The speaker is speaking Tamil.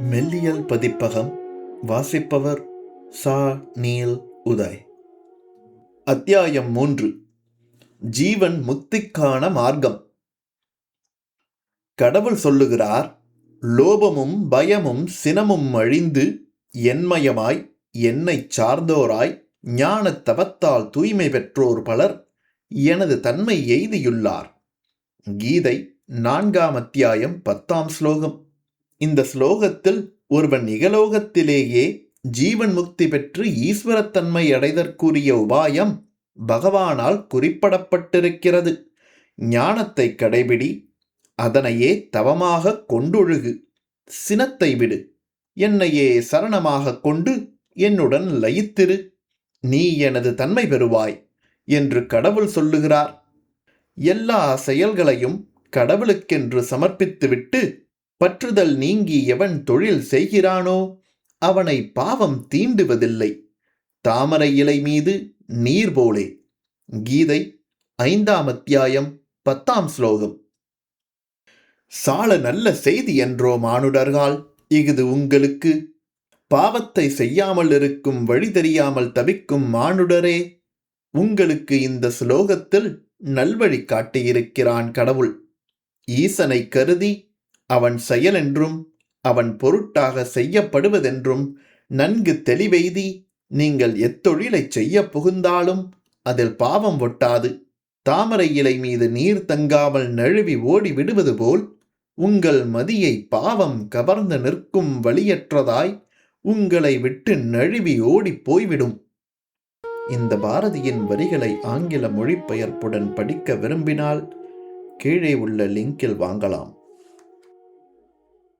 மெல்லியல் பதிப்பகம் வாசிப்பவர் சா. நீல் உதய். அத்தியாயம் 3. ஜீவன் முக்திக்கான மார்க்கம். கடவுள் சொல்லுகிறார், லோபமும் பயமும் சினமும் அழிந்து என்மயமாய் என்னைச் சார்ந்தோராய் ஞானத் தவத்தால் தூய்மை பெற்றோர் பலர் எனது தன்மை எய்தியுள்ளார். கீதை 4ஆம் அத்தியாயம் 10ஆம் ஸ்லோகம். இந்த ஸ்லோகத்தில் ஒருவன் இகலோகத்திலேயே ஜீவன் முக்தி பெற்று ஈஸ்வரத்தன்மை அடைதற்குரிய உபாயம் பகவானால் குறிப்பிடப்பட்டிருக்கிறது. ஞானத்தை கடைபிடி, அதனையே தவமாக கொண்டொழுகு. சினத்தை விடு, என்னையே சரணமாக கொண்டு என்னுடன் லயித்திரு. நீ எனது தன்மை பெறுவாய் என்று கடவுள் சொல்லுகிறார். எல்லா செயல்களையும் கடவுளுக்கென்று சமர்ப்பித்துவிட்டு பற்றுதல் நீங்கி எவன் தொழில் செய்கிறானோ அவனை பாவம் தீண்டுவதில்லை. தாமரை இலை மீது நீர் போலே. கீதை 5ஆம் அத்தியாயம் 10ஆம் ஸ்லோகம். சால நல்ல செய்தி என்றோ மானுடர்கள், இஃது உங்களுக்கு. பாவத்தை செய்யாமல் இருக்கும் வழி தெரியாமல் தவிக்கும் மானுடரே, உங்களுக்கு இந்த ஸ்லோகத்தில் நல்வழி காட்டியிருக்கிறான் கடவுள். ஈசனை கருதி அவன் செயலென்றும் அவன் பொருட்டாக செய்யப்படுவதென்றும் நன்கு தெளிவெய்தி நீங்கள் எத்தொழிலை செய்ய புகுந்தாலும் அதில் பாவம் ஒட்டாது. தாமரை இலை மீது நீர் தங்காமல் நழுவி ஓடி விடுவது போல் உங்கள் மதியை பாவம் கவர்ந்து நிற்கும் வழியற்றதாய் உங்களை விட்டு நழுவி ஓடி போய்விடும். இந்த பாரதியின் வரிகளை ஆங்கில மொழிபெயர்ப்புடன் படிக்க விரும்பினால் கீழே உள்ள லிங்கில் வாங்கலாம்.